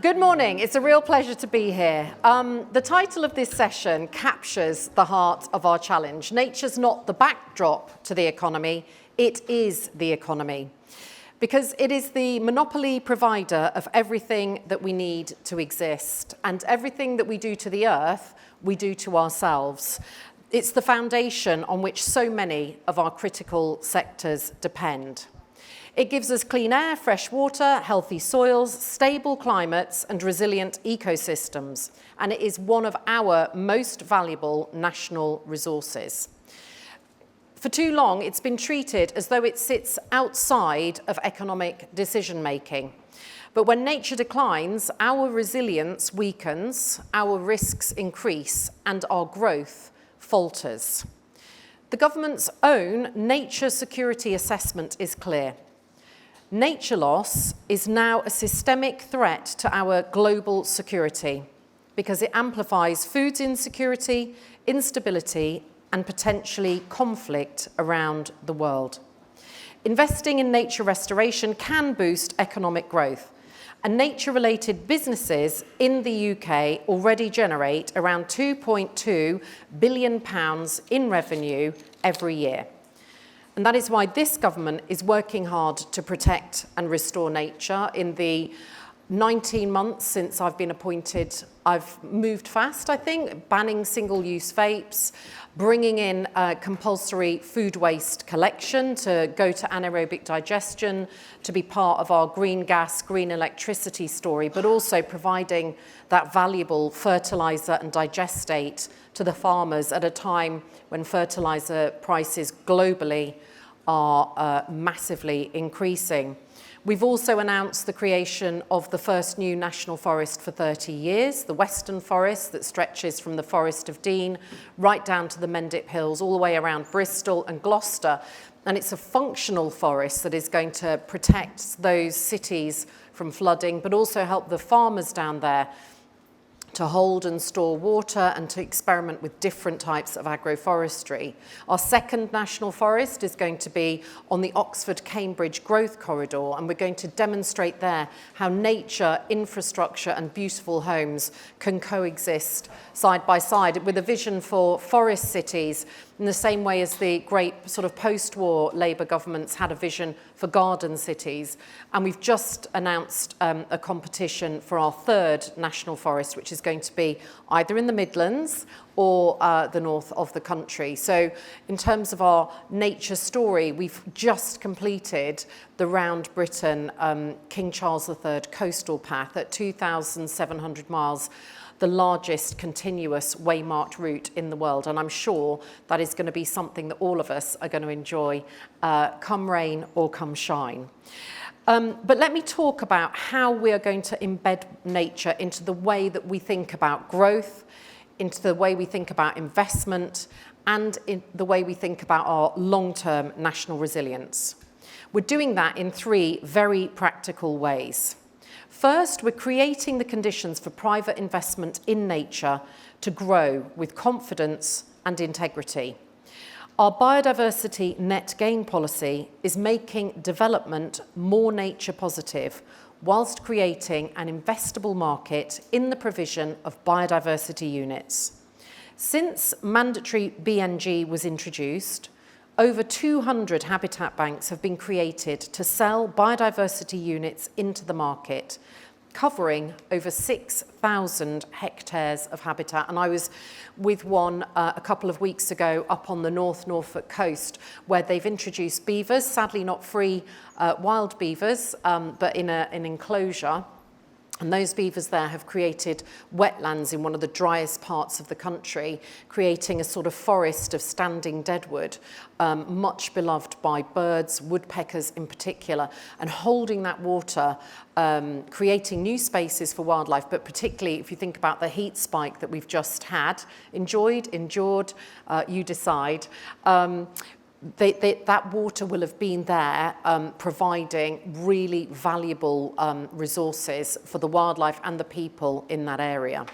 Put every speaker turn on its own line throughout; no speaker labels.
Good morning. It's a real pleasure to be here. The title of this session captures the heart of our challenge. Nature's not the backdrop to the economy, it is the economy. Because it is the monopoly provider of everything that we need to exist, and everything that we do to the earth, we do to ourselves. It's the foundation on which so many of our critical sectors depend. It gives us clean air, fresh water, healthy soils, stable climates and resilient ecosystems, and it is one of our most valuable national resources. For too long, it's been treated as though it sits outside of economic decision-making. But when nature declines, our resilience weakens, our risks increase, and our growth falters. The government's own nature security assessment is clear. Nature loss is now a systemic threat to our global security because it amplifies food insecurity, instability, and potentially conflict around the world. Investing in nature restoration can boost economic growth, and nature-related businesses in the UK already generate around £2.2 billion in revenue every year. And that is why this government is working hard to protect and restore nature. In the 19 months since I've been appointed, I've moved fast, I think, banning single-use vapes, bringing in compulsory food waste collection to go to anaerobic digestion, to be part of our green gas, green electricity story, but also providing that valuable fertiliser and digestate to the farmers at a time when fertiliser prices globally are massively increasing. We've also announced the creation of the first new national forest for 30 years, the Western Forest that stretches from the Forest of Dean right down to the Mendip Hills, all the way around Bristol and Gloucester. And it's a functional forest that is going to protect those cities from flooding, but also help the farmers down there to hold and store water and to experiment with different types of agroforestry. Our second national forest is going to be on the Oxford-Cambridge Growth Corridor, and we're going to demonstrate there how nature, infrastructure and beautiful homes can coexist side by side with a vision for forest cities in the same way as the great sort of post-war Labour governments had a vision for garden cities. And we've just announced a competition for our third national forest, which is going to be either in the Midlands or the north of the country. So in terms of our nature story, we've just completed the Round Britain King Charles III coastal path at 2,700 miles, the largest continuous waymarked route in the world. And I'm sure that is going to be something that all of us are going to enjoy, come rain or come shine. But let me talk about how we are going to embed nature into the way that we think about growth, into the way we think about investment, and in the way we think about our long-term national resilience. We're doing that in three very practical ways. First, we're creating the conditions for private investment in nature to grow with confidence and integrity. Our biodiversity net gain policy is making development more nature positive whilst creating an investable market in the provision of biodiversity units. Since mandatory BNG was introduced, over 200 habitat banks have been created to sell biodiversity units into the market, covering over 6,000 hectares of habitat. And I was with one a couple of weeks ago up on the North Norfolk coast, where they've introduced beavers, sadly not free wild beavers, but in an enclosure. And those beavers there have created wetlands in one of the driest parts of the country, creating a sort of forest of standing deadwood, much beloved by birds, woodpeckers in particular, and holding that water, creating new spaces for wildlife, but particularly if you think about the heat spike that we've just had, endured, you decide. That water will have been there providing really valuable resources for the wildlife and the people in that area.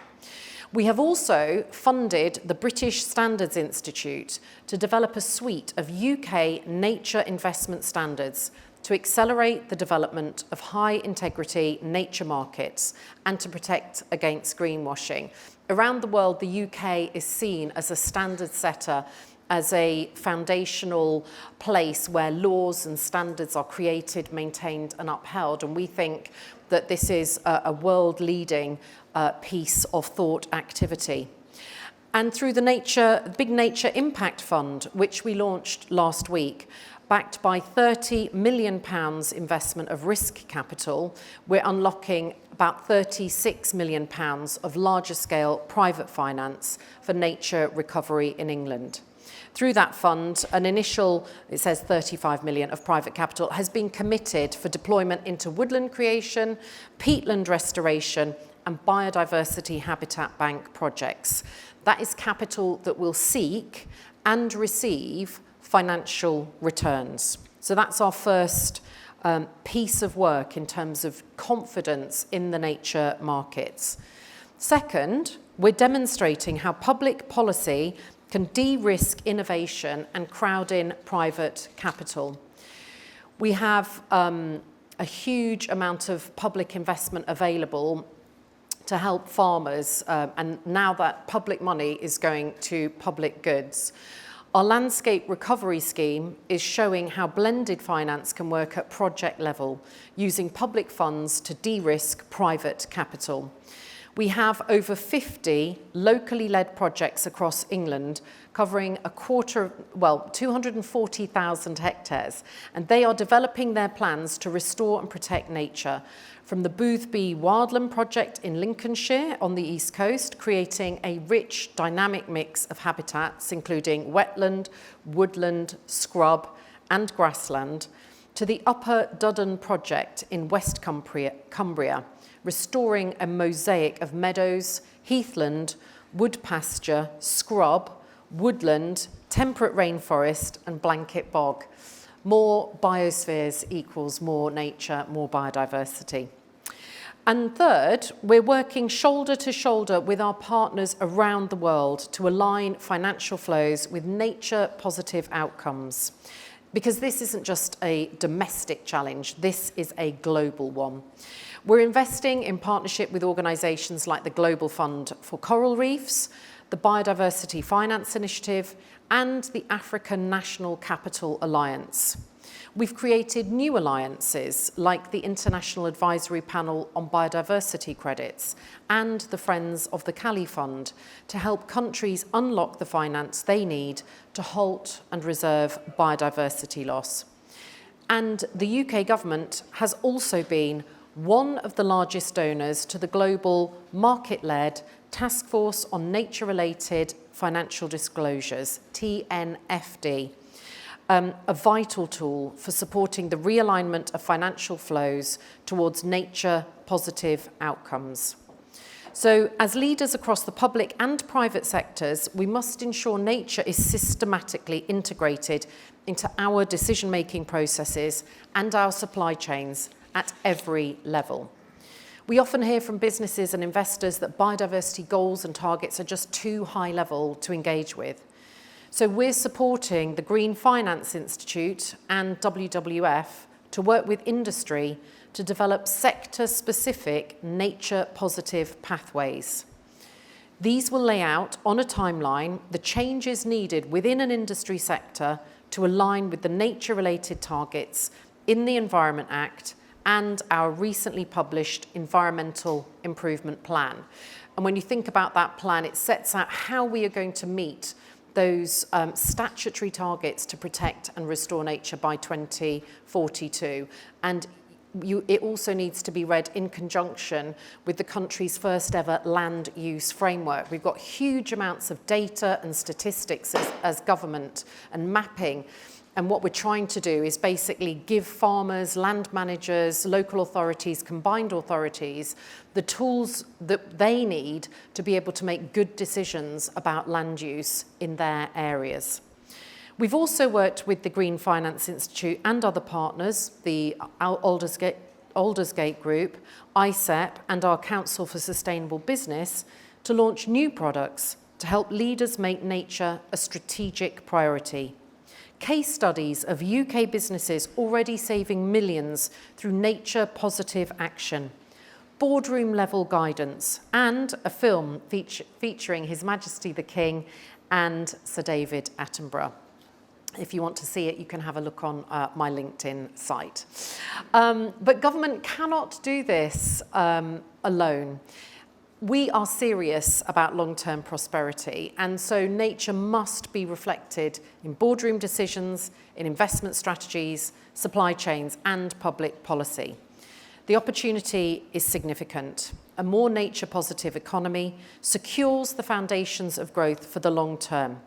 We have also funded the British Standards Institute to develop a suite of UK nature investment standards to accelerate the development of high-integrity nature markets and to protect against greenwashing. Around the world, the UK is seen as a standard setter, as a foundational place where laws and standards are created, maintained and upheld. And we think that this is a world-leading piece of thought activity. And through the Big Nature Impact Fund, which we launched last week, backed by £30 million investment of risk capital, we're unlocking about £36 million of larger scale private finance for nature recovery in England. Through that fund, an initial, it says 35 million of private capital has been committed for deployment into woodland creation, peatland restoration and biodiversity habitat bank projects. That is capital that will seek and receive financial returns. So that's our first piece of work in terms of confidence in the nature markets. Second, we're demonstrating how public policy can de-risk innovation and crowd in private capital. We have a huge amount of public investment available to help farmers, and now that public money is going to public goods. Our landscape recovery scheme is showing how blended finance can work at project level, using public funds to de-risk private capital. We have over 50 locally led projects across England covering 240,000 hectares, and they are developing their plans to restore and protect nature. From the Boothby Wildland project in Lincolnshire on the east coast, creating a rich, dynamic mix of habitats, including wetland, woodland, scrub and grassland, to the Upper Duddon project in West Cumbria, restoring a mosaic of meadows, heathland, wood pasture, scrub, woodland, temperate rainforest and blanket bog. More biospheres equals more nature, more biodiversity. And third, we're working shoulder to shoulder with our partners around the world to align financial flows with nature positive outcomes. Because this isn't just a domestic challenge, this is a global one. We're investing in partnership with organisations like the Global Fund for Coral Reefs, the Biodiversity Finance Initiative, and the African National Capital Alliance. We've created new alliances like the International Advisory Panel on Biodiversity Credits and the Friends of the Cali Fund to help countries unlock the finance they need to halt and reserve biodiversity loss. And the UK government has also been one of the largest donors to the global market-led Task Force on Nature-Related Financial Disclosures, TNFD, a vital tool for supporting the realignment of financial flows towards nature-positive outcomes. So, as leaders across the public and private sectors, we must ensure nature is systematically integrated into our decision-making processes and our supply chains at every level. We often hear from businesses and investors that biodiversity goals and targets are just too high level to engage with. So we're supporting the Green Finance Institute and WWF to work with industry to develop sector-specific nature-positive pathways. These will lay out on a timeline the changes needed within an industry sector to align with the nature-related targets in the Environment Act and our recently published Environmental Improvement Plan. And when you think about that plan, it sets out how we are going to meet those statutory targets to protect and restore nature by 2042. And it also needs to be read in conjunction with the country's first ever land use framework. We've got huge amounts of data and statistics as government and mapping. And what we're trying to do is basically give farmers, land managers, local authorities, combined authorities, the tools that they need to be able to make good decisions about land use in their areas. We've also worked with the Green Finance Institute and other partners, the Aldersgate Group, ICEP, and our Council for Sustainable Business to launch new products to help leaders make nature a strategic priority. case studies of UK businesses already saving millions through nature-positive action, boardroom-level guidance, and a film featuring His Majesty the King and Sir David Attenborough. If you want to see it, you can have a look on my LinkedIn site. But government cannot do this alone. We are serious about long-term prosperity, and so nature must be reflected in boardroom decisions, in investment strategies, supply chains, and public policy. The opportunity is significant. A more nature-positive economy secures the foundations of growth for the long term.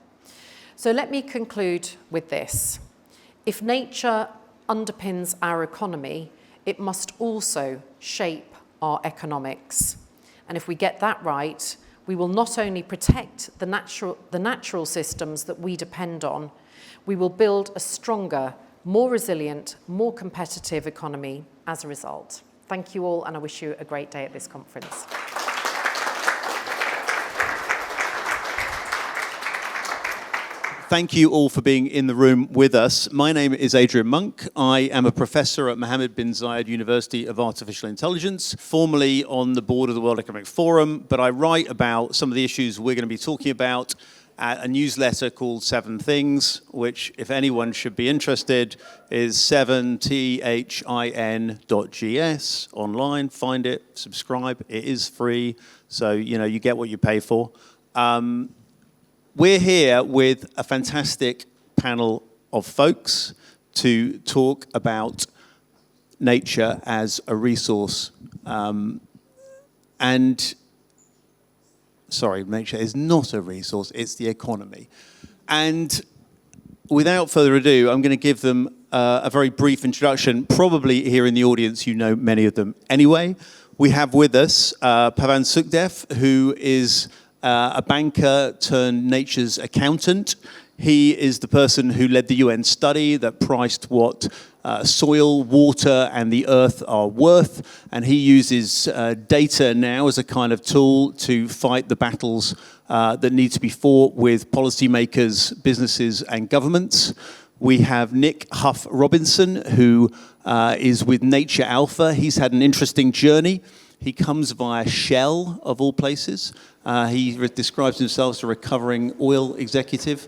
So let me conclude with this. If nature underpins our economy, it must also shape our economics. And if we get that right, we will not only protect the natural systems that we depend on, we will build a stronger, more resilient, more competitive economy as a result. Thank you all, and I wish you a great day at this conference.
Thank you all for being in the room with us. My name is Adrian Monk. I am a professor at Mohammed bin Zayed University of Artificial Intelligence, formerly on the board of the World Economic Forum, but I write about some of the issues we're going to be talking about at a newsletter called 7 Things, which, if anyone should be interested, is 7thin.gs online. Find it, subscribe. It is free, so you get what you pay for. We're here with a fantastic panel of folks to talk about nature as a resource. Nature is not a resource, it's the economy. And without further ado, I'm going to give them a very brief introduction. Probably here in the audience, you know many of them anyway. We have with us Pavan Sukhdev, who is a banker turned nature's accountant. He is the person who led the UN study that priced what soil, water, and the earth are worth. And he uses data now as a kind of tool to fight the battles that need to be fought with policymakers, businesses, and governments. We have Nick Huff Robinson, who is with Nature Alpha. He's had an interesting journey. He comes via Shell, of all places. He describes himself as a recovering oil executive.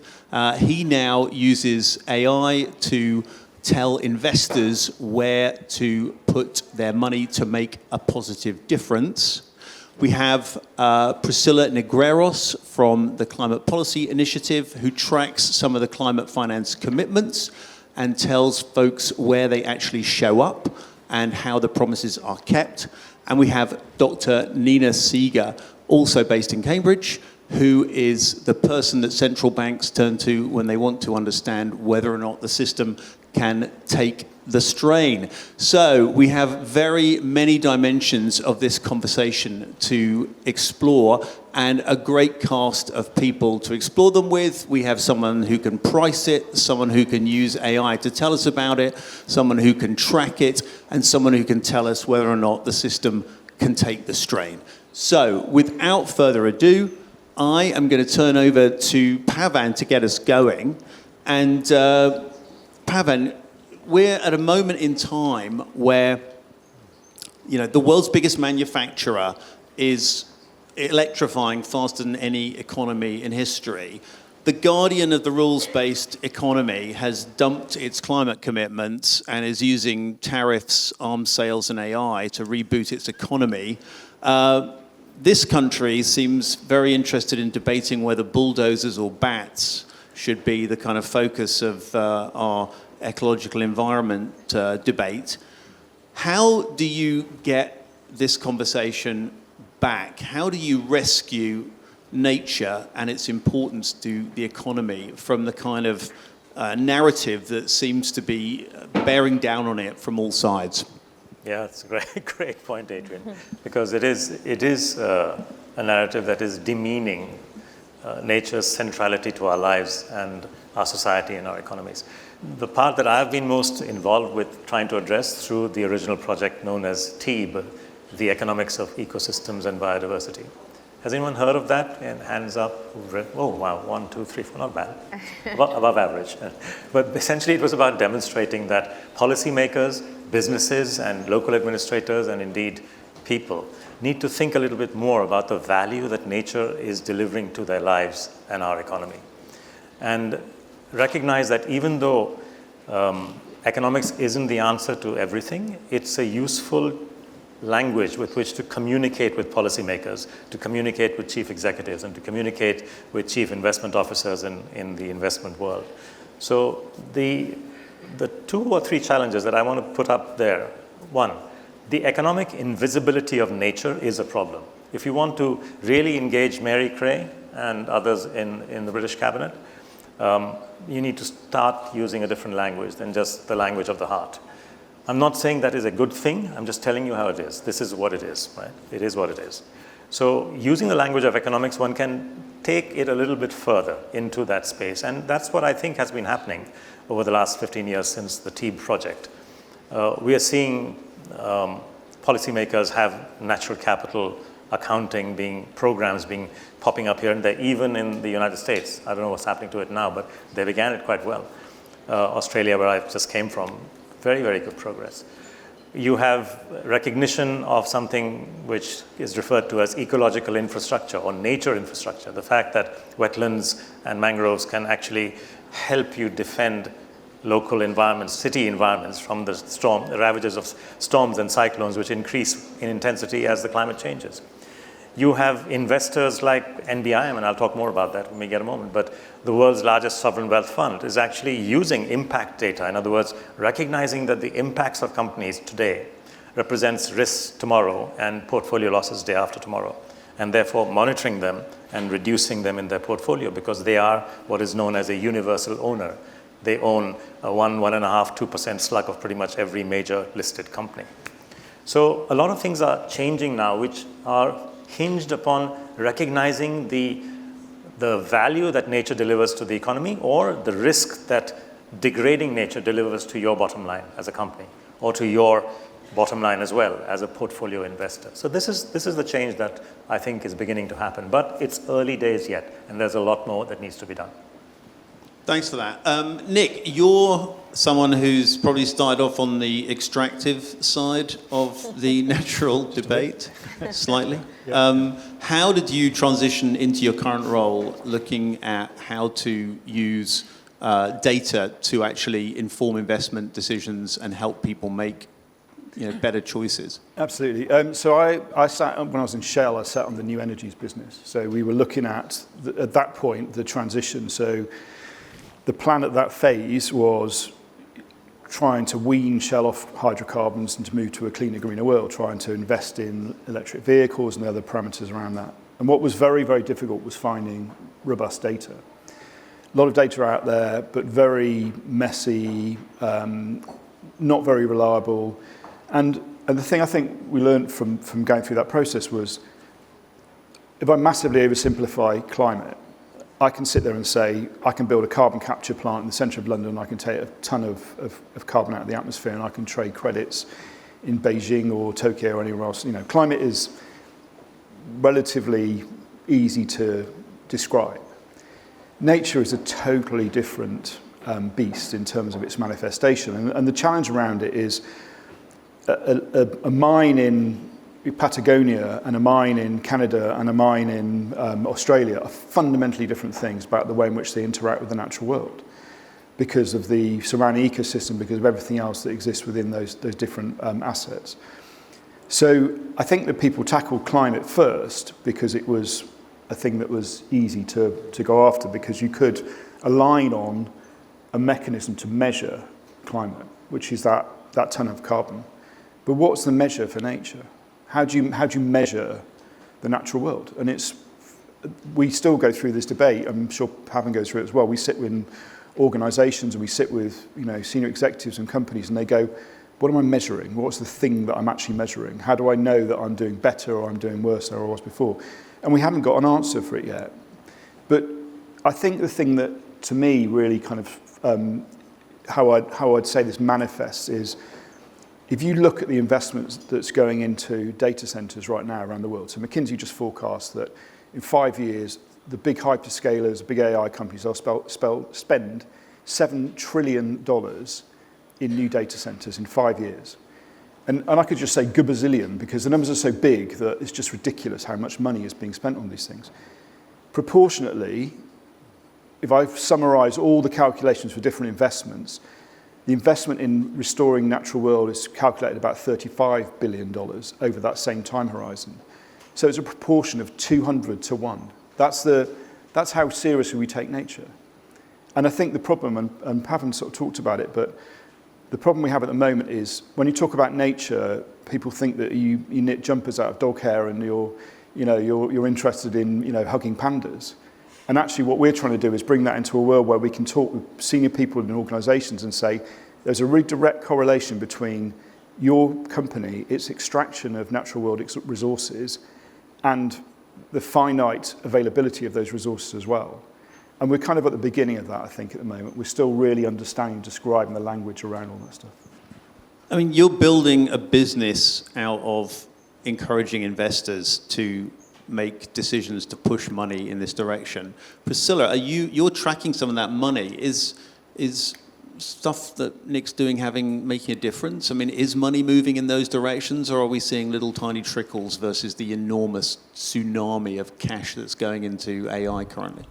He now uses AI to tell investors where to put their money to make a positive difference. We have Priscilla Negreros from the Climate Policy Initiative, who tracks some of the climate finance commitments and tells folks where they actually show up and how the promises are kept. And we have Dr. Nina Seeger, also based in Cambridge, who is the person that central banks turn to when they want to understand whether or not the system can take the strain. So we have very many dimensions of this conversation to explore, and a great cast of people to explore them with. We have someone who can price it, someone who can use AI to tell us about it, someone who can track it, and someone who can tell us whether or not the system can take the strain. So without further ado, I am going to turn over to Pavan to get us going. And Pavan, we're at a moment in time where, the world's biggest manufacturer is electrifying faster than any economy in history. The guardian of the rules-based economy has dumped its climate commitments and is using tariffs, arms sales, and AI to reboot its economy. This country seems very interested in debating whether bulldozers or bats should be the kind of focus of our ecological environment debate. How do you get this conversation back? How do you rescue nature and its importance to the economy from the kind of narrative that seems to be bearing down on it from all sides?
Yeah, that's a great point, Adrian, because it is a narrative that is demeaning nature's centrality to our lives and our society and our economies. The part that I've been most involved with trying to address through the original project known as TEEB, the Economics of Ecosystems and Biodiversity, Has anyone heard of that? And hands up. Oh, wow, 1, 2, 3, 4, not bad. Above average. But essentially it was about demonstrating that policymakers, businesses, and local administrators, and indeed people, need to think a little bit more about the value that nature is delivering to their lives and our economy. And recognize that even though economics isn't the answer to everything, it's a useful language with which to communicate with policymakers, to communicate with chief executives, and to communicate with chief investment officers in the investment world. So the 2 or 3 challenges that I want to put up there. 1, the economic invisibility of nature is a problem. If you want to really engage Mary Cray and others in the British cabinet, you need to start using a different language than just the language of the heart. I'm not saying that is a good thing. I'm just telling you how it is. This is what it is, right? It is what it is. So using the language of economics, one can take it a little bit further into that space. And that's what I think has been happening over the last 15 years since the TEEB project. We are seeing policymakers have natural capital accounting programs popping up here and there, even in the United States. I don't know what's happening to it now, but they began it quite well. Australia, where I just came from, very, very good progress. You have recognition of something which is referred to as ecological infrastructure or nature infrastructure, the fact that wetlands and mangroves can actually help you defend local environments, city environments from the ravages of storms and cyclones, which increase in intensity as the climate changes. You have investors like NBIM, and I'll talk more about that when we get a moment, but the world's largest sovereign wealth fund is actually using impact data. In other words, recognizing that the impacts of companies today represents risks tomorrow and portfolio losses day after tomorrow, and therefore monitoring them and reducing them in their portfolio because they are what is known as a universal owner. They own a 1.5%, 2% slug of pretty much every major listed company. So a lot of things are changing now, which are hinged upon recognizing the value that nature delivers to the economy or the risk that degrading nature delivers to your bottom line as a company or to your bottom line as well as a portfolio investor. So this is the change that I think is beginning to happen, but it's early days yet, and there's a lot more that needs to be done.
Thanks for that. Nick, you're someone who's probably started off on the extractive side of the natural debate, slightly. Yeah. How did you transition into your current role looking at how to use data to actually inform investment decisions and help people make better choices?
Absolutely. So I sat, when I was in Shell, I sat on the new energies business. So we were looking at that point, the transition. So the plan at that phase was trying to wean Shell off hydrocarbons and to move to a cleaner, greener world, trying to invest in electric vehicles and the other parameters around that. And what was very, very difficult was finding robust data. A lot of data out there, but very messy, not very reliable. And the thing I think we learned from going through that process was, if I massively oversimplify climate, I can sit there and say, I can build a carbon capture plant in the centre of London, I can take a ton of carbon out of the atmosphere, and I can trade credits in Beijing or Tokyo or anywhere else. Climate is relatively easy to describe. Nature is a totally different beast in terms of its manifestation. And the challenge around it is a mine in Patagonia and a mine in Canada and a mine in Australia are fundamentally different things about the way in which they interact with the natural world because of the surrounding ecosystem, because of everything else that exists within those different assets. So I think that people tackled climate first because it was a thing that was easy to go after, because you could align on a mechanism to measure climate, which is that ton of carbon. But what's the measure for nature? How do you measure the natural world? And we still go through this debate. I'm sure Pavan goes through it as well. We sit with organisations and we sit with senior executives and companies, and they go, "What am I measuring? What's the thing that I'm actually measuring? How do I know that I'm doing better or I'm doing worse than I was before?" And we haven't got an answer for it yet. But I think the thing that, to me, really kind of how I'd say this manifests is, if you look at the investments that's going into data centres right now around the world, so McKinsey just forecast that in 5 years, the big hyperscalers, big AI companies will spend $7 trillion in new data centers in 5 years. And I could just say gabazillion, because the numbers are so big that it's just ridiculous how much money is being spent on these things. Proportionately, if I summarize all the calculations for different investments, the investment in restoring natural world is calculated about $35 billion over that same time horizon. So it's a proportion of 200 to 1. That's how seriously we take nature. And I think the problem, and Pavan sort of talked about it, but the problem we have at the moment is when you talk about nature, people think that you knit jumpers out of dog hair and you're interested in hugging pandas. And actually what we're trying to do is bring that into a world where we can talk with senior people in organizations and say there's a really direct correlation between your company, its extraction of natural world resources, and the finite availability of those resources as well. And we're kind of at the beginning of that, I think, at the moment. We're still really understanding, describing the language around all that stuff.
I mean, you're building a business out of encouraging investors to make decisions to push money in this direction. Priscilla, you're tracking some of that money. Is stuff that Nick's doing making a difference? I mean, is money moving in those directions, or are we seeing little tiny trickles versus the enormous tsunami of cash that's going into AI currently?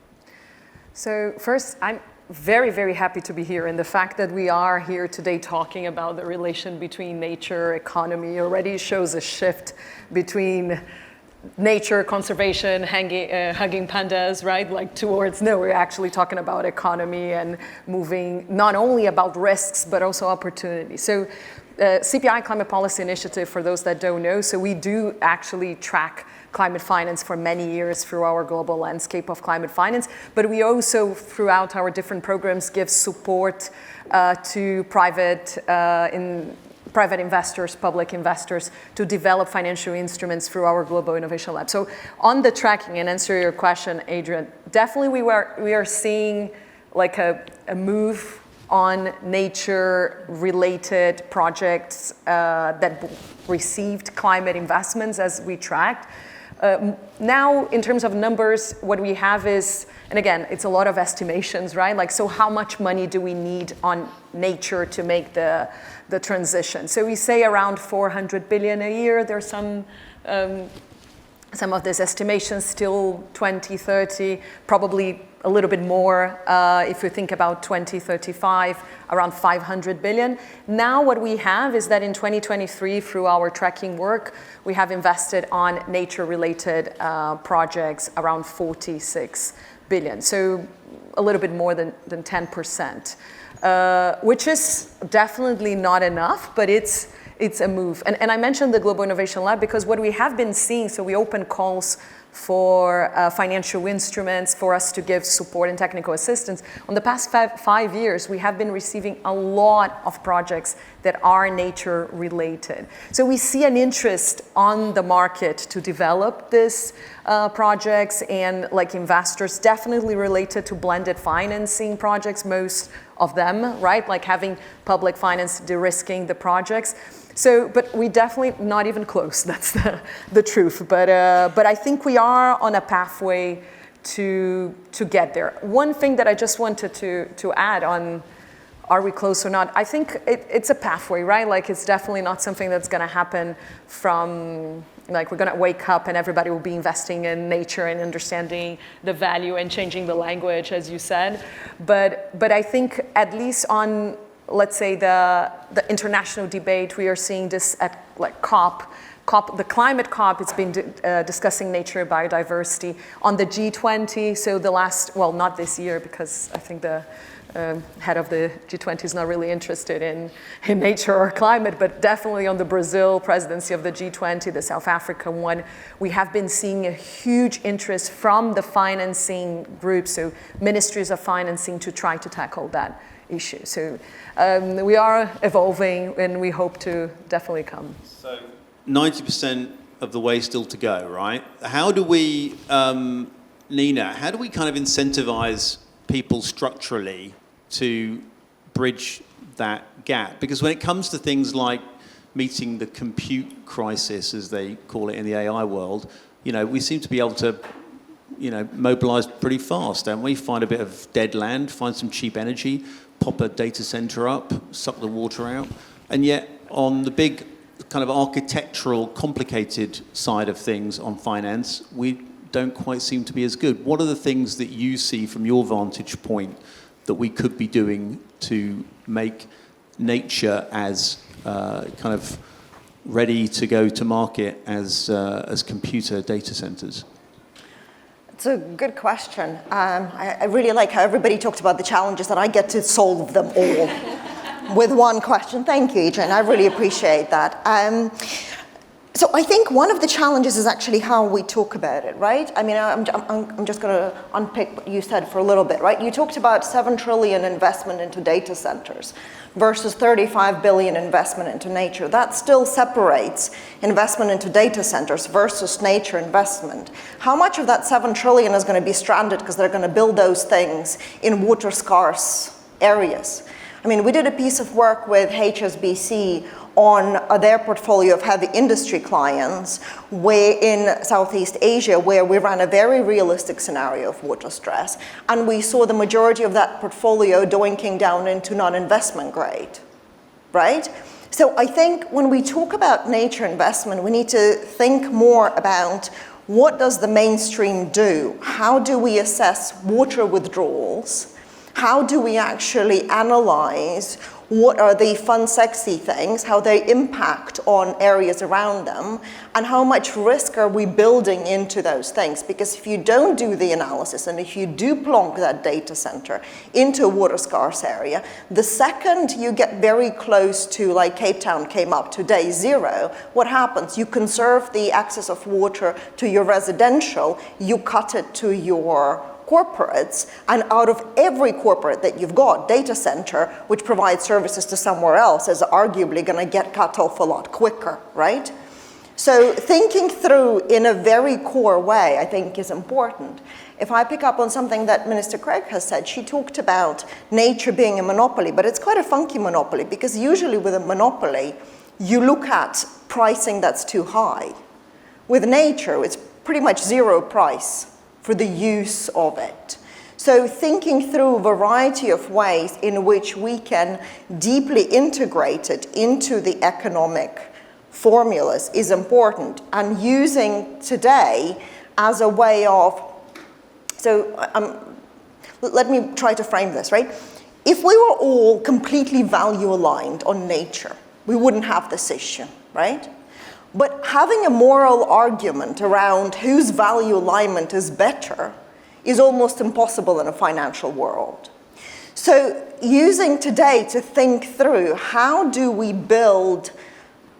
So first, I'm very, very happy to be here. And the fact that we are here today talking about the relation between nature, economy, already shows a shift between nature, conservation, hugging pandas, right? Like towards, no, we're actually talking about economy and moving not only about risks, but also opportunity. So CPI, Climate Policy Initiative, for those that don't know, so we do actually track climate finance for many years through our global landscape of climate finance, but we also, throughout our different programs, give support to private investors, public investors, to develop financial instruments through our Global Innovation Lab. So on the tracking, and answer your question, Adrian, definitely we are seeing like a move on nature-related projects that received climate investments as we tracked. Now, in terms of numbers, what we have is, and again, it's a lot of estimations, right? Like, so how much money do we need on nature to make the transition? So we say around 400 billion a year. There's some of these estimations still 2030, probably a little bit more if we think about 2035, around 500 billion. Now what we have is that in 2023, through our tracking work, we have invested on nature-related projects around 46 billion. So a little bit more than 10%, which is definitely not enough, but it's a move. And I mentioned the Global Innovation Lab because what we have been seeing, so we open calls for financial instruments for us to give support and technical assistance. On the past 5 years, we have been receiving a lot of projects that are nature related. So we see an interest on the market to develop these projects, and like investors definitely related to blended financing projects, most of them, right? Like having public finance de-risking the projects. So, but we definitely not even close. That's the truth. But I think we are on a pathway to get there. One thing that I just wanted to add on, are we close or not? I think it's a pathway, right? Like it's definitely not something that's going to happen from, like we're going to wake up and everybody will be investing in nature and understanding the value and changing the language, as you said. But I think at least on, let's say, the international debate, we are seeing this at like COP, the climate COP, it's been discussing nature, biodiversity. On the G20, so the last, well, not this year, because I think the head of the G20 is not really interested in nature or climate, but definitely on the Brazil presidency of the G20, the South Africa one, we have been seeing a huge interest from the financing groups, so ministries of financing, to try to tackle that issue. So we are evolving, and we hope to definitely come.
So 90% of the way still to go, right? How do we, Nina, how do we kind of incentivize people structurally to bridge that gap? Because when it comes to things like meeting the compute crisis, as they call it in the AI world, we seem to be able to mobilise pretty fast, don't we? Find a bit of dead land, find some cheap energy, pop a data centre up, suck the water out. And yet, on the big kind of architectural, complicated side of things on finance, we don't quite seem to be as good. What are the things that you see from your vantage point that we could be doing to make nature as kind of ready to go to market as computer data centers?
It's a good question. I really like how everybody talked about the challenges and I get to solve them all with one question. Thank you, Adrian. I really appreciate that. So I think one of the challenges is actually how we talk about it, right? I mean, I'm just going to unpick what you said for a little bit, right? You talked about 7 trillion investment into data centers versus 35 billion investment into nature. That still separates investment into data centers versus nature investment. How much of that 7 trillion is going to be stranded because they're going to build those things in water scarce areas? I mean, we did a piece of work with HSBC on their portfolio of heavy industry clients where in Southeast Asia, where we ran a very realistic scenario of water stress, and we saw the majority of that portfolio doinking down into non-investment grade, right? So I think when we talk about nature investment, we need to think more about what does the mainstream do? How do we assess water withdrawals? How do we actually analyze what are the fun, sexy things, how they impact on areas around them, and how much risk are we building into those things? Because if you don't do the analysis, and if you do plonk that data center into a water scarce area, the second you get very close to, like Cape Town came up to day 0, what happens? You conserve the access of water to your residential, you cut it to your corporates, and out of every corporate that you've got, data center, which provides services to somewhere else, is arguably going to get cut off a lot quicker, right? So thinking through in a very core way, I think, is important. If I pick up on something that Minister Craig has said, she talked about nature being a monopoly, but it's quite a funky monopoly, because usually with a monopoly, you look at pricing that's too high. With nature, it's pretty much zero price for the use of it. So thinking through a variety of ways in which we can deeply integrate it into the economic formulas is important, and using today as a way of, let me try to frame this, right? If we were all completely value aligned on nature, we wouldn't have this issue, right? But having a moral argument around whose value alignment is better is almost impossible in a financial world. So using today to think through how do we build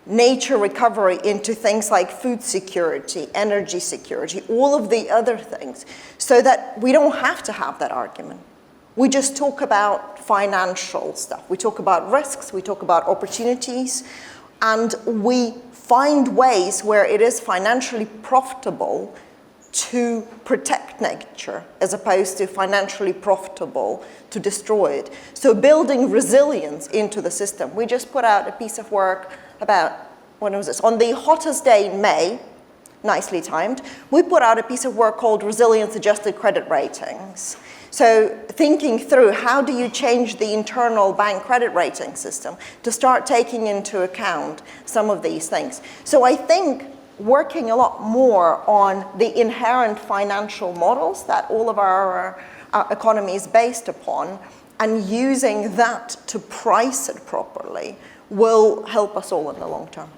nature recovery into things like food security, energy security, all of the other things, so that we don't have to have that argument. We just talk about financial stuff. We talk about risks, we talk about opportunities, and we find ways where it is financially profitable to protect nature as opposed to financially profitable to destroy it. So building resilience into the system. We just put out a piece of work about, when was this? On the hottest day in May, nicely timed, we put out a piece of work called Resilience Adjusted Credit Ratings. So thinking through how do you change the internal bank credit rating system to start taking into account some of these things. So I think working a lot more on the inherent financial models that all of our economy is based upon, and using that to price it properly will help us all in the long term.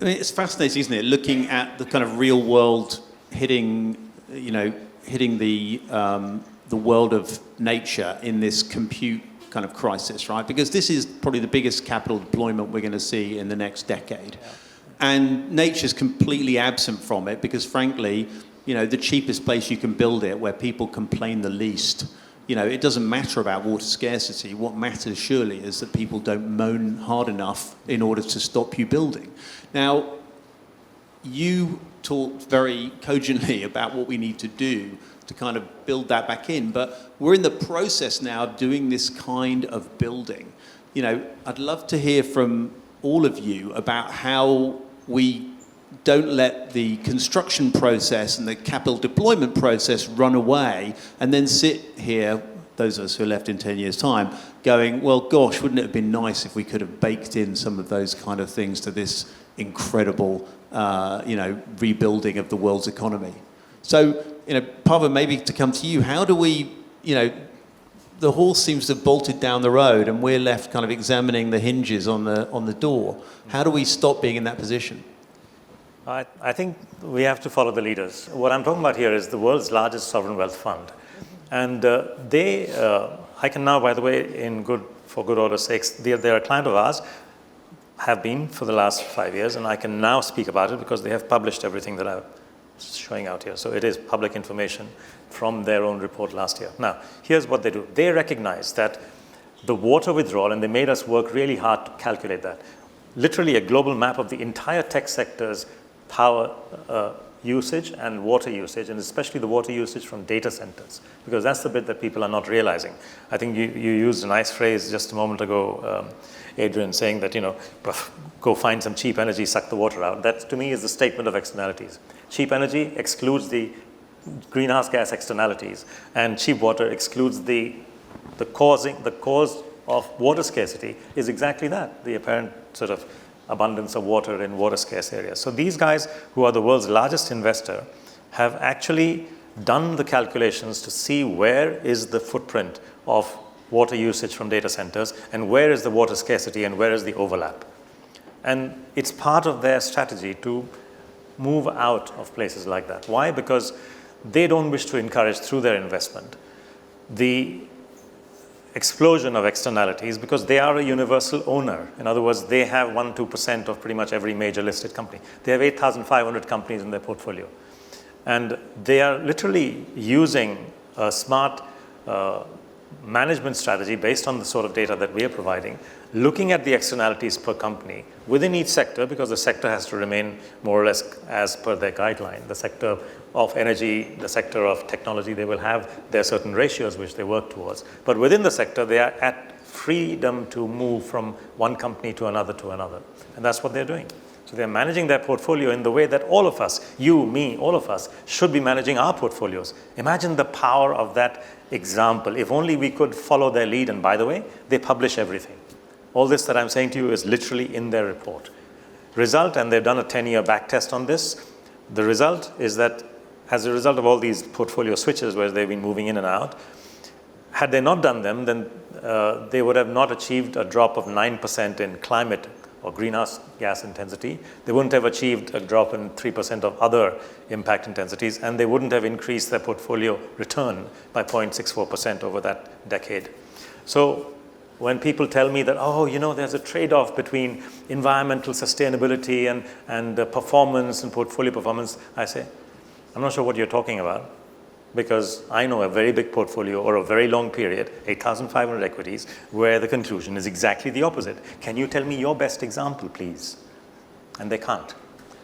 I mean, it's fascinating, isn't it? Looking at the kind of real world hitting the world of nature in this compute kind of crisis, right? Because this is probably the biggest capital deployment we're going to see in the next decade. Yeah. And nature's completely absent from it because, frankly, the cheapest place you can build it, where people complain the least, it doesn't matter about water scarcity. What matters, surely, is that people don't moan hard enough in order to stop you building. Now, you talked very cogently about what we need to do to kind of build that back in. But we're in the process now of doing this kind of building. I'd love to hear from all of you about how we don't let the construction process and the capital deployment process run away and then sit here, those of us who are left in 10 years' time, going, well, gosh, wouldn't it have been nice if we could have baked in some of those kind of things to this incredible, rebuilding of the world's economy. So, Pavan, maybe to come to you, how do we, the horse seems to have bolted down the road and we're left kind of examining the hinges on the door. How do we stop being in that position?
I think we have to follow the leaders. What I'm talking about here is the world's largest sovereign wealth fund. And I can now, by the way, for good order's sake, they're a client of ours, have been for the last 5 years, and I can now speak about it because they have published everything that I'm showing out here. So it is public information from their own report last year. Now, here's what they do. They recognize that the water withdrawal, and they made us work really hard to calculate that, literally a global map of the entire tech sector's power usage and water usage, and especially the water usage from data centers, because that's the bit that people are not realizing. I think you used a nice phrase just a moment ago, Adrian, saying that, go find some cheap energy, suck the water out. That, to me, is the statement of externalities. Cheap energy excludes the greenhouse gas externalities, and cheap water excludes the cause of water scarcity is exactly that, the apparent sort of abundance of water in water scarce areas. So these guys, who are the world's largest investor, have actually done the calculations to see where is the footprint of water usage from data centers and where is the water scarcity and where is the overlap. And it's part of their strategy to move out of places like that. Why? Because they don't wish to encourage, through their investment, the explosion of externalities, because they are a universal owner. In other words, they have 1-2% of pretty much every major listed company. They have 8,500 companies in their portfolio. And they are literally using a smart management strategy based on the sort of data that we are providing, looking at the externalities per company within each sector, because the sector has to remain more or less as per their guideline. The sector of energy, the sector of technology, they will have their certain ratios which they work towards. But within the sector, they are at freedom to move from one company to another. And that's what they're doing. So they're managing their portfolio in the way that all of us, you, me, all of us, should be managing our portfolios. Imagine the power of that example. If only we could follow their lead. And by the way, they publish everything. All this that I'm saying to you is literally in their report. Result, and they've done a 10-year back test on this, the result is that as a result of all these portfolio switches where they've been moving in and out, had they not done them, then they would have not achieved a drop of 9% in climate or greenhouse gas intensity. They wouldn't have achieved a drop in 3% of other impact intensities, and they wouldn't have increased their portfolio return by 0.64% over that decade. So when people tell me that, there's a trade-off between environmental sustainability and performance and portfolio performance, I say, I'm not sure what you're talking about, because I know a very big portfolio or a very long period, 8,500 equities, where the conclusion is exactly the opposite. Can you tell me your best example, please? And they can't.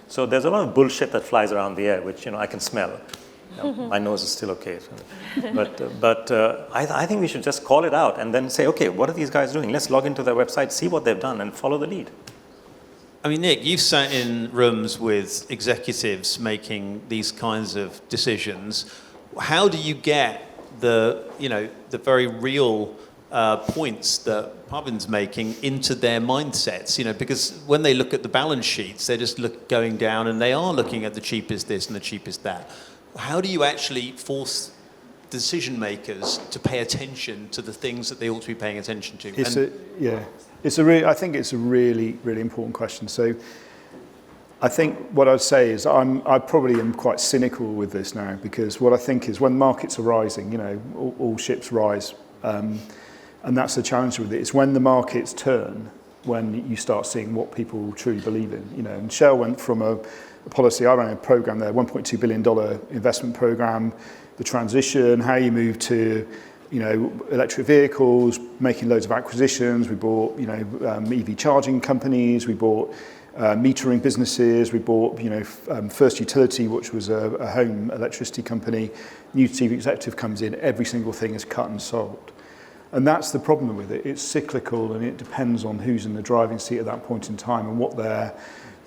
So there's a lot of bullshit that flies around the air, which I can smell. My nose is still okay. But I think we should just call it out and then say, okay, what are these guys doing? Let's log into their website, see what they've done, and follow the lead.
I mean, Nick, you've sat in rooms with executives making these kinds of decisions. How do you get the very real points that Pavan's making into their mindsets? Because when they look at the balance sheets, they're just going down and they are looking at the cheapest this and the cheapest that. How do you actually force decision makers to pay attention to the things that they ought to be paying attention to?
I think it's a really, really important question. So I think what I'd say is I probably am quite cynical with this now, because what I think is when markets are rising, all ships rise. And that's the challenge with it. It's when the markets turn, when you start seeing what people truly believe in. And Shell went from a policy, I ran a program there, $1.2 billion investment program, the transition, how you move to electric vehicles, making loads of acquisitions. We bought, EV charging companies. We bought metering businesses. We bought, First Utility, which was a home electricity company. New chief executive comes in, every single thing is cut and sold. And that's the problem with it. It's cyclical, and it depends on who's in the driving seat at that point in time and what their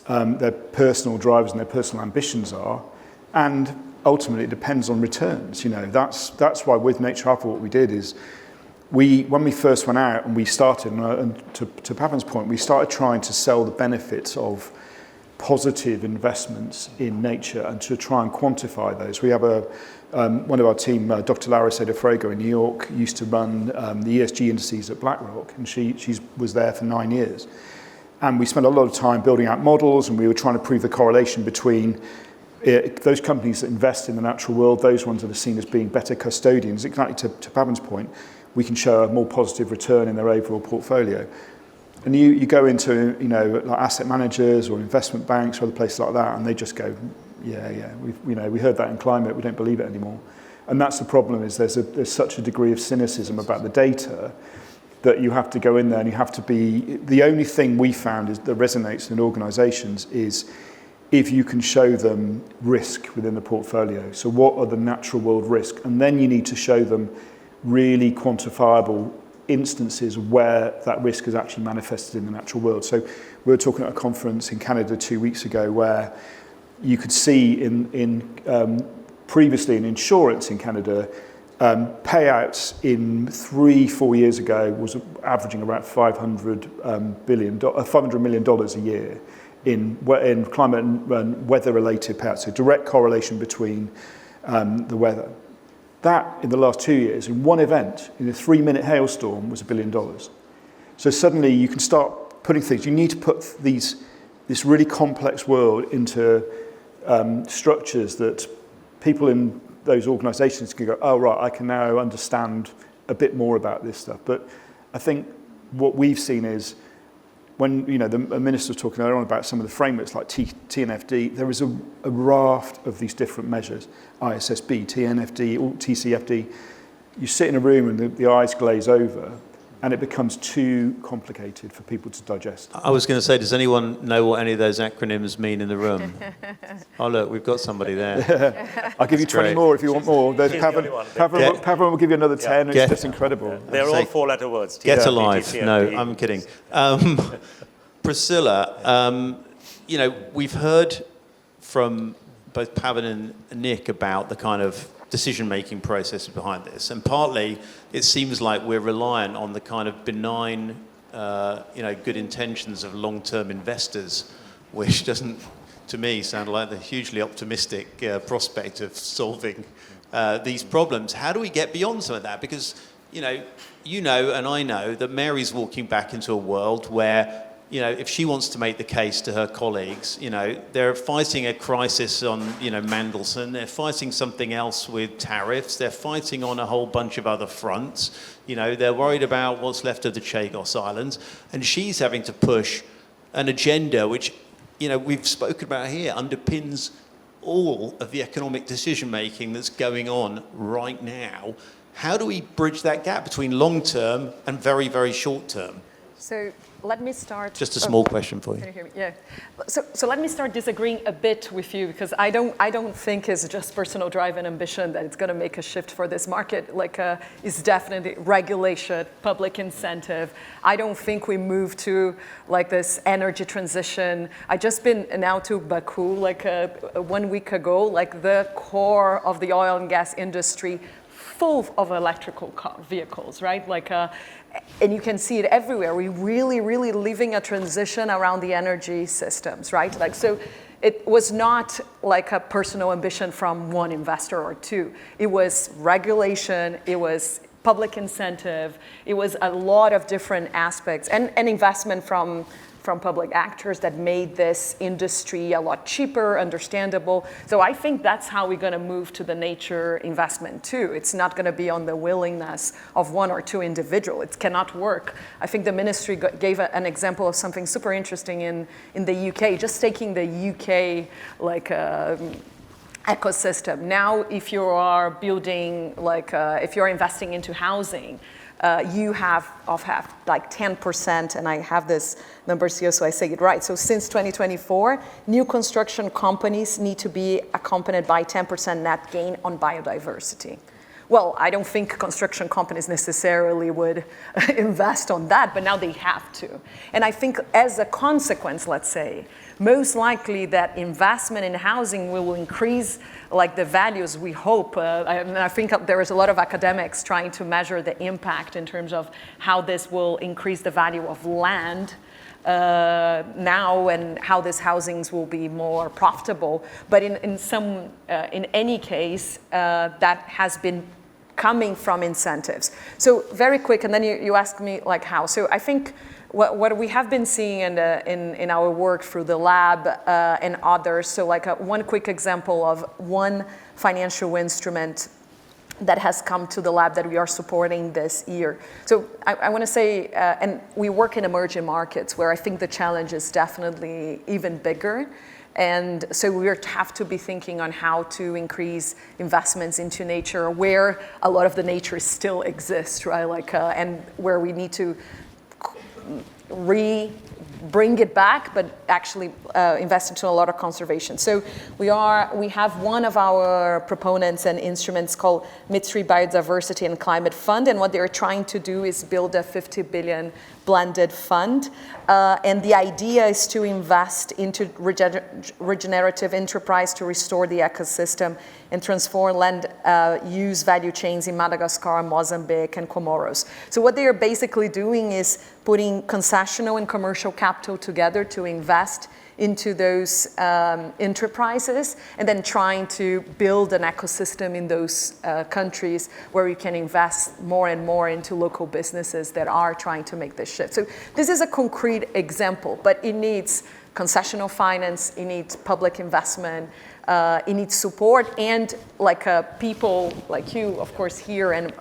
their personal drivers and their personal ambitions are, and ultimately it depends on returns. You know, that's why with Nature Alpha what we did is when we first went out and we started, and to Pavan's point, we started trying to sell the benefits of positive investments in nature and to try and quantify those. We have one of our team, Dr. Lara Seda-Frago in New York, used to run the ESG indices at BlackRock, and she was there for 9 years. And we spent a lot of time building out models, and we were trying to prove the correlation between those companies that invest in the natural world, those ones that are seen as being better custodians. Exactly to Pavan's point, we can show a more positive return in their overall portfolio. And you go into, you know, like asset managers or investment banks or other places like that, and they just go, yeah, we heard that in climate, we don't believe it anymore. And that's the problem, is there's such a degree of cynicism about the data that you have to go in there and you have to be, the only thing we found is that resonates in organisations is if you can show them risk within the portfolio. So what are the natural world risks? And then you need to show them really quantifiable instances where that risk is actually manifested in the natural world. So we were talking at a conference in Canada 2 weeks ago where you could see previously in insurance in Canada, payouts in 3-4 years ago was averaging about $500 million a year in climate and weather-related payouts, so direct correlation between the weather. That, in the last 2 years, in one event, in a 3-minute hailstorm, was $1 billion. So suddenly you can start putting things, you need to put this really complex world into structures that people in those organisations can go, oh, right, I can now understand a bit more about this stuff. But I think what we've seen is when, you know, the minister was talking earlier on about some of the frameworks like TNFD, there is a raft of these different measures, ISSB, TNFD, TCFD. You sit in a room and the eyes glaze over and it becomes too complicated for people to digest.
I was going to say, does anyone know what any of those acronyms mean in the room? Oh, look, we've got somebody there.
I'll give you 20 more if you want more. There's Pavan will give you another 10. It's just incredible.
They're all 4-letter words.
Get alive. No, I'm kidding. Priscilla, you know, we've heard from both Pavan and Nick about the kind of decision-making process behind this, and partly it seems like we're reliant on the kind of benign, good intentions of long-term investors, which doesn't, to me, sound like the hugely optimistic prospect of solving these problems. How do we get beyond some of that? Because, you know, and I know that Mary's walking back into a world where, you know, if she wants to make the case to her colleagues, you know, they're fighting a crisis on, you know, Mandelson, they're fighting something else with tariffs, they're fighting on a whole bunch of other fronts, you know, they're worried about what's left of the Chagos Islands, and she's having to push an agenda which, you know, we've spoken about here, underpins all of the economic decision-making that's going on right now. How do we bridge that gap between long-term and very, very short-term?
So let me start.
Just a small question for you.
Can you hear me? Yeah. So let me start disagreeing a bit with you, because I don't think it's just personal drive and ambition that it's going to make a shift for this market. Like, it's definitely regulation, public incentive. I don't think we move to like this energy transition. I just been now to Baku like 1 week ago. Like the core of the oil and gas industry, full of electrical vehicles, right? Like. And you can see it everywhere. We're really, really living a transition around the energy systems, right? Like, so it was not like a personal ambition from one investor or two. It was regulation, it was public incentive, it was a lot of different aspects, and investment from public actors that made this industry a lot cheaper, understandable. So I think that's how we're going to move to the nature investment too. It's not going to be on the willingness of one or two individuals. It cannot work. I think the ministry gave an example of something super interesting in the UK, just taking the UK like ecosystem. Now, if you are building, like if you're investing into housing, you have like 10%, and I have this numbers here so I say it right. So since 2024, new construction companies need to be accompanied by 10% net gain on biodiversity, well, I don't think construction companies necessarily would invest on that, but now they have to. And I think as a consequence, let's say, most likely that investment in housing will increase like the values we hope. And I think there is a lot of academics trying to measure the impact in terms of how this will increase the value of land now and how these housings will be more profitable. But in any case, that has been coming from incentives. So very quick, and then you ask me like how. So I think what we have been seeing in our work through the lab and others, so like one quick example of one financial instrument that has come to the lab that we are supporting this year. So I want to say, and we work in emerging markets where I think the challenge is definitely even bigger. And so we have to be thinking on how to increase investments into nature where a lot of the nature still exists, right? Like, and where we need to bring it back, but actually invest into a lot of conservation. So we have one of our proponents and instruments called Mitsui Biodiversity and Climate Fund, and what they're trying to do is build a 50 billion blended fund. And the idea is to invest into regenerative enterprise to restore the ecosystem and transform land use value chains in Madagascar, Mozambique, and Comoros. So what they are basically doing is putting concessional and commercial capital together to invest into those enterprises, and then trying to build an ecosystem in those countries where you can invest more and more into local businesses that are trying to make this shift. So this is a concrete example, but it needs concessional finance, it needs public investment, it needs support, and like people like you, of course, here, and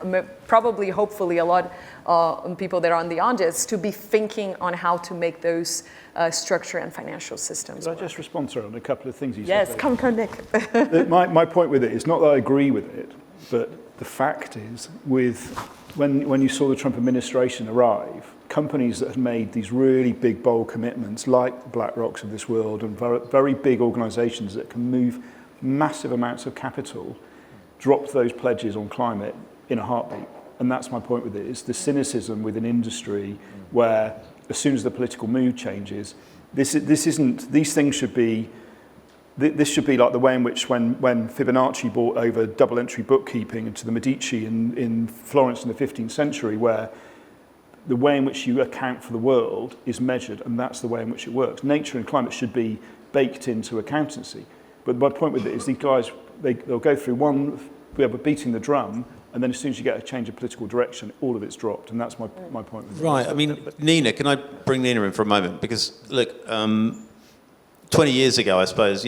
probably, hopefully, a lot of people that are on the audience to be thinking on how to make those structure and financial systems.
Could I just respond, sorry, on a couple of things you said?
Yes, come, Nick.
My point with it is not that I agree with it, but the fact is, when you saw the Trump administration arrive, companies that had made these really big, bold commitments, like the BlackRocks of this world, and very big organizations that can move massive amounts of capital, dropped those pledges on climate in a heartbeat. And that's my point with it, is the cynicism within industry where as soon as the political mood changes, this should be like the way in which when Fibonacci brought over double entry bookkeeping to the Medici in Florence in the 15th century, where the way in which you account for the world is measured, and that's the way in which it works. Nature and climate should be baked into accountancy. But my point with it is these guys, they'll go through beating the drum, and then as soon as you get a change of political direction, all of it's dropped, and that's my point.
Right, I mean, Nina, can I bring Nina in for a moment? Because, look, 20 years ago, I suppose,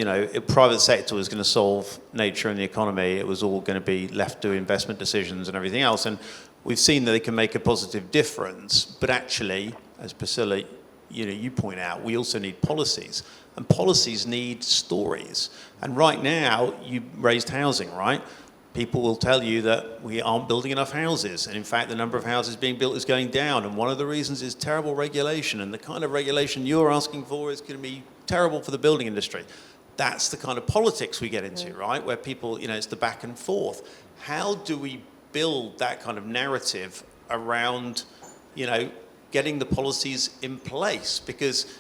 private sector was going to solve nature and the economy. It was all going to be left to investment decisions and everything else. And we've seen that they can make a positive difference. But actually, as Priscilla, you point out, we also need policies. And policies need stories. And right now, you raised housing, right? People will tell you that we aren't building enough houses. And in fact, the number of houses being built is going down. And one of the reasons is terrible regulation. And the kind of regulation you're asking for is going to be terrible for the building industry. That's the kind of politics we get into, right? Where people, it's the back and forth. How do we build that kind of narrative around, getting the policies in place? Because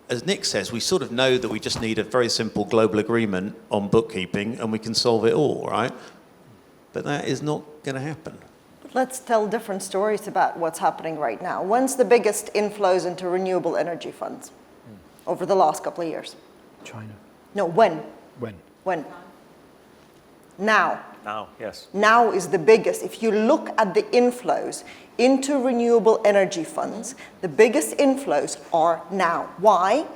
as Nick says, we sort of know that we just need a very simple global agreement on bookkeeping and we can solve it all, right? But that is not going to happen.
Let's tell different stories about what's happening right now. When's the biggest inflows into renewable energy funds over the last couple of years?
China.
No, when?
When?
Now.
Now, yes.
Now is the biggest. If you look at the inflows into renewable energy funds, the biggest inflows are now. Why?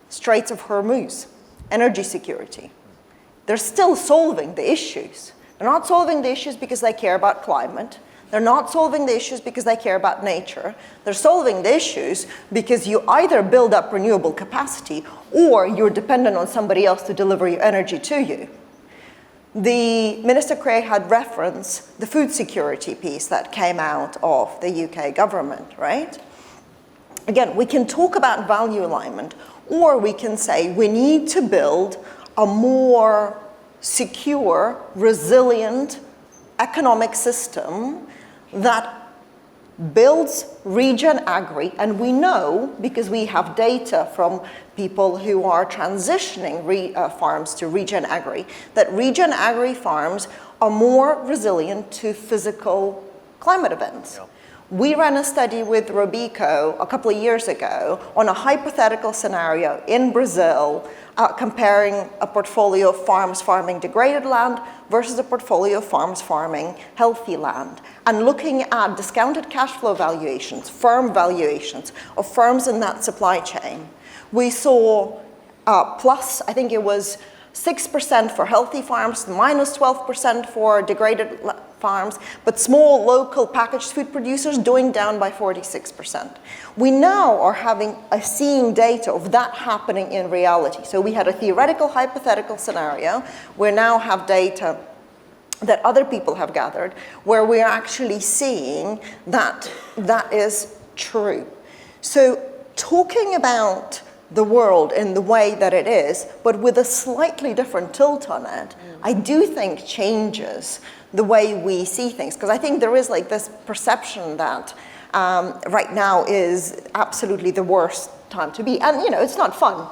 Straits of Hormuz, energy security. They're still solving the issues. They're not solving the issues because they care about climate. They're not solving the issues because they care about nature. They're solving the issues because you either build up renewable capacity or you're dependent on somebody else to deliver your energy to you. The Minister Craig had referenced the food security piece that came out of the UK government, right? Again, we can talk about value alignment, or we can say we need to build a more secure, resilient economic system that builds regen agri, and we know, because we have data from people who are transitioning farms to regen agri, that regen agri farms are more resilient to physical climate events.
Yeah.
We ran a study with Robeco a couple of years ago on a hypothetical scenario in Brazil, comparing a portfolio of farms farming degraded land versus a portfolio of farms farming healthy land, and looking at discounted cash flow valuations, firm valuations of firms in that supply chain. We saw plus, I think it was 6% for healthy farms, minus 12% for degraded farms, but small local packaged food producers doing down by 46%. We now are seeing data of that happening in reality. So we had a theoretical hypothetical scenario. We now have data that other people have gathered where we are actually seeing that that is true. So talking about the world in the way that it is, but with a slightly different tilt on it, I do think changes the way we see things. Because I think there is like this perception that right now is absolutely the worst time to be. And, you know, it's not fun.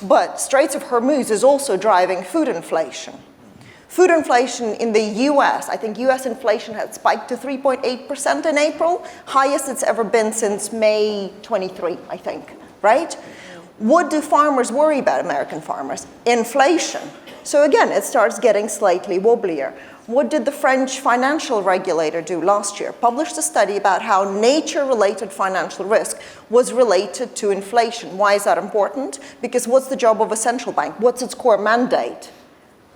But Straits of Hormuz is also driving food inflation. Food inflation in the US, I think US inflation had spiked to 3.8% in April, highest it's ever been since May 23, I think, right? What do farmers worry about, American farmers? Inflation. So again, it starts getting slightly wobblier. What did the French financial regulator do last year? Published a study about how nature-related financial risk was related to inflation. Why is that important? Because what's the job of a central bank? What's its core mandate?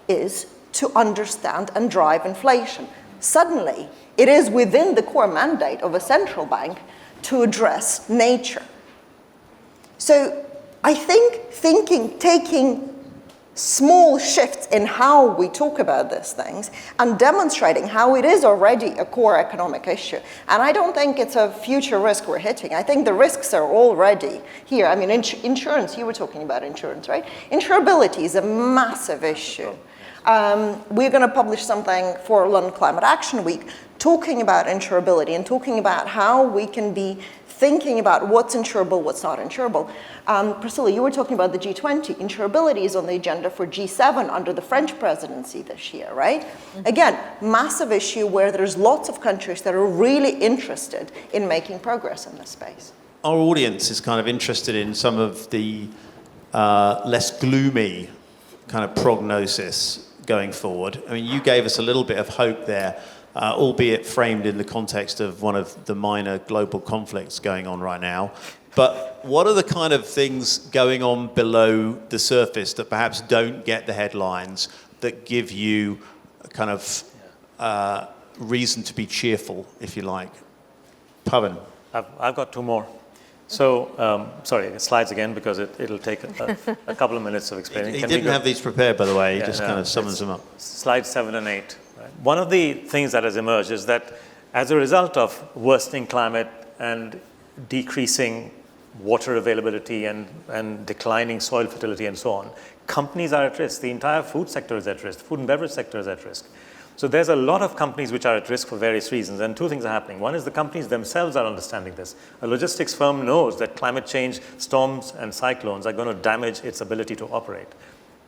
Is to understand and drive inflation. Suddenly, it is within the core mandate of a central bank to address nature. So I think taking small shifts in how we talk about these things and demonstrating how it is already a core economic issue. And I don't think it's a future risk we're hitting. I think the risks are already here. I mean, insurance, you were talking about insurance, right? Insurability is a massive issue. We're going to publish something for London Climate Action Week talking about insurability and talking about how we can be thinking about what's insurable, what's not insurable. Priscilla, you were talking about the G20. Insurability is on the agenda for G7 under the French presidency this year, right? Mm-hmm. Again, massive issue where there's lots of countries that are really interested in making progress in this space.
Our audience is kind of interested in some of the less gloomy kind of prognosis going forward. I mean, you gave us a little bit of hope there, albeit framed in the context of one of the minor global conflicts going on right now. But what are the kind of things going on below the surface that perhaps don't get the headlines that give you a kind of reason to be cheerful, if you like? Pavan.
I've got two more. So, sorry, slides again, because it'll take a couple of minutes of explaining.
He didn't have these prepared, by the way. He just kind of summons them up.
Slides 7 and 8. Right? One of the things that has emerged is that as a result of worsening climate and decreasing water availability and declining soil fertility and so on, companies are at risk. The entire food sector is at risk. The food and beverage sector is at risk. So there's a lot of companies which are at risk for various reasons, and two things are happening. One is the companies themselves are understanding this. A logistics firm knows that climate change, storms and cyclones are going to damage its ability to operate.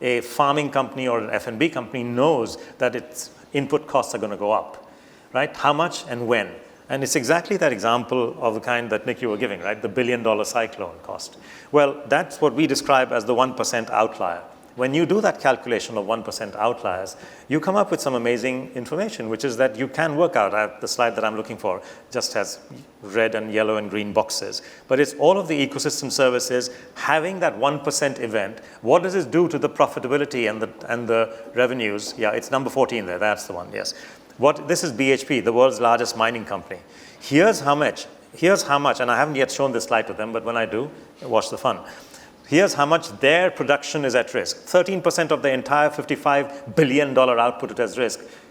A farming company or an F&B company knows that its input costs are going to go up, right? How much and when? And it's exactly that example of the kind that Nick, you were giving, right? The $1 billion cyclone cost. Well, that's what we describe as the 1% outlier. When you do that calculation of 1% outliers, you come up with some amazing information, which is that you can work out, the slide that I'm looking for just has red and yellow and green boxes, but it's all of the ecosystem services having that 1% event. What does it do to the profitability and the revenues? Yeah, it's number 14 there, that's the one, yes. This is BHP, the world's largest mining company. Here's how much, and I haven't yet shown this slide to them, but when I do, watch the fun. Here's how much their production is at risk. 13% of the entire $55 billion output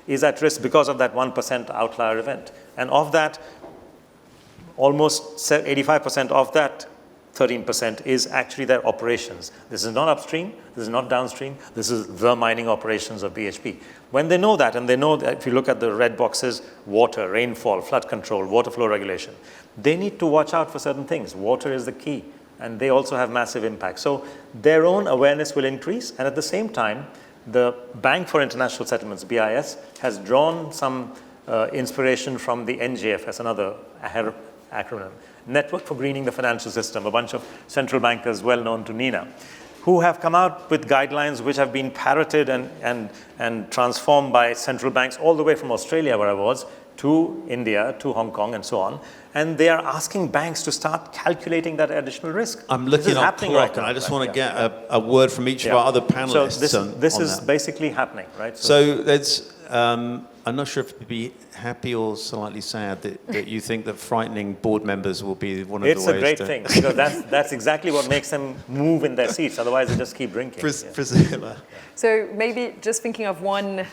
is at risk because of that 1% outlier event. And of that, almost 85% of that 13% is actually their operations. This is not upstream, this is not downstream, this is the mining operations of BHP. When they know that, and they know that if you look at the red boxes, water, rainfall, flood control, water flow regulation, they need to watch out for certain things. Water is the key, and they also have massive impact. So their own awareness will increase, and at the same time, the Bank for International Settlements, BIS, has drawn some inspiration from the NGFS, another acronym, Network for Greening the Financial System, a bunch of central bankers well known to Nina, who have come out with guidelines which have been parroted and transformed by central banks all the way from Australia, where I was, to India, to Hong Kong, and so on. And they are asking banks to start calculating that additional risk.
I'm looking at the clock, and I just want to get a word from each of our other panelists.
So this is basically happening, right?
So there's, I'm not sure if to be happy or slightly sad that you think that frightening board members will be one of the ways.
It's a great thing, because that's exactly what makes them move in their seats. Otherwise, they just keep drinking.
Priscilla.
So maybe just thinking of one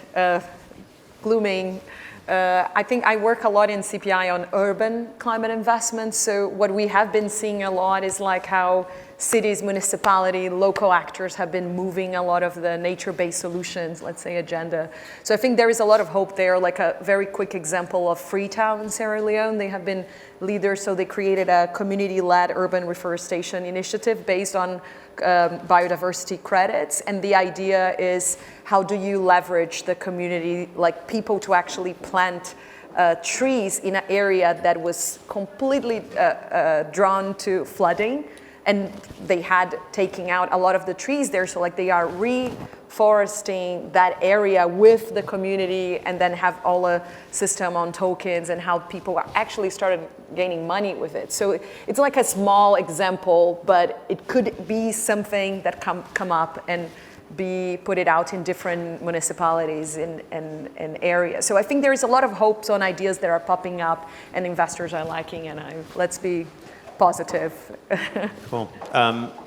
glooming, I think I work a lot in CPI on urban climate investments. So what we have been seeing a lot is like how cities, municipality, local actors have been moving a lot of the nature-based solutions, let's say, agenda. So I think there is a lot of hope there. Like a very quick example of Freetown in Sierra Leone, they have been leaders, so they created a community-led urban reforestation initiative based on biodiversity credits. And the idea is, how do you leverage the community, like people to actually plant trees in an area that was completely drawn to flooding, and they had taking out a lot of the trees there, so like they are reforesting that area with the community, and then have all a system on tokens and how people actually started gaining money with it. So it's like a small example, but it could be something that come up and be put it out in different municipalities and areas. So I think there is a lot of hopes on ideas that are popping up and investors are liking, and let's be positive.
Cool.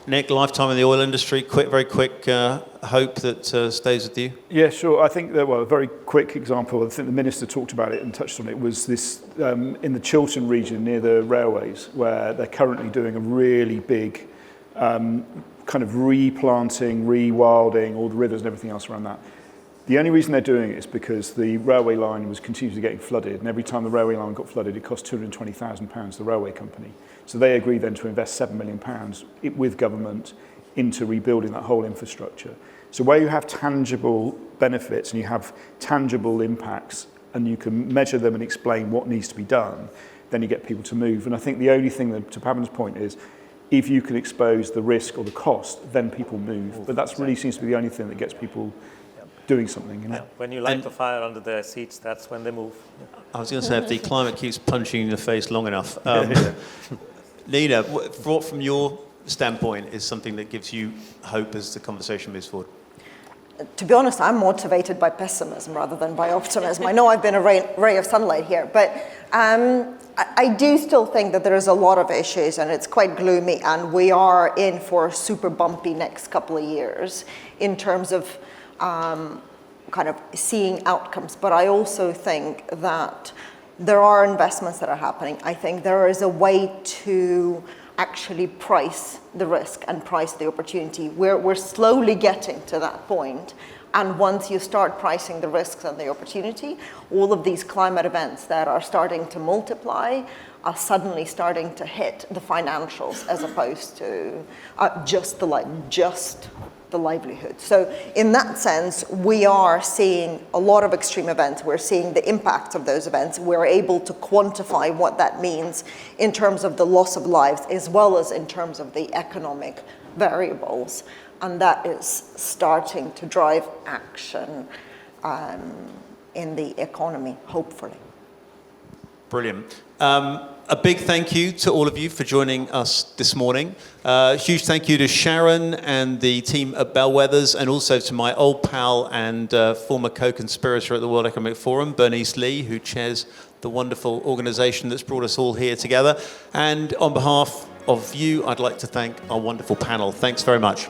Nick, lifetime in the oil industry, very quick hope that stays with you?
Yeah, sure. I think that, well, a very quick example, I think the Minister talked about it and touched on it, was this in the Chiltern region near the railways, where they're currently doing a really big kind of replanting, rewilding, all the rivers and everything else around that. The only reason they're doing it is because the railway line was continuously getting flooded, and every time the railway line got flooded, it cost £220,000, the railway company. So they agreed then to invest £7 million with government into rebuilding that whole infrastructure. So where you have tangible benefits and you have tangible impacts, and you can measure them and explain what needs to be done, then you get people to move. And I think the only thing that, to Pavan's point, is if you can expose the risk or the cost, then people move. But that really seems to be the only thing that gets people doing something. You know?
Yeah. When you light the fire under their seats, that's when they move.
I was going to say, if the climate keeps punching you in the face long enough. Nina, what from your standpoint is something that gives you hope as the conversation moves forward?
To be honest, I'm motivated by pessimism rather than by optimism. I know I've been a ray of sunlight here, but I do still think that there is a lot of issues, and it's quite gloomy, and we are in for a super bumpy next couple of years in terms of kind of seeing outcomes. But I also think that there are investments that are happening. I think there is a way to actually price the risk and price the opportunity. We're slowly getting to that point. And once you start pricing the risks and the opportunity, all of these climate events that are starting to multiply are suddenly starting to hit the financials as opposed to just the livelihood. So in that sense, we are seeing a lot of extreme events. We're seeing the impact of those events. We're able to quantify what that means in terms of the loss of lives, as well as in terms of the economic variables. And that is starting to drive action in the economy, hopefully.
Brilliant. A big thank you to all of you for joining us this morning. Huge thank you to Sharon and the team at Bellwethers, and also to my old pal and former co-conspirator at the World Economic Forum, Bernice Lee, who chairs the wonderful organisation that's brought us all here together. And on behalf of you, I'd like to thank our wonderful panel. Thanks very much.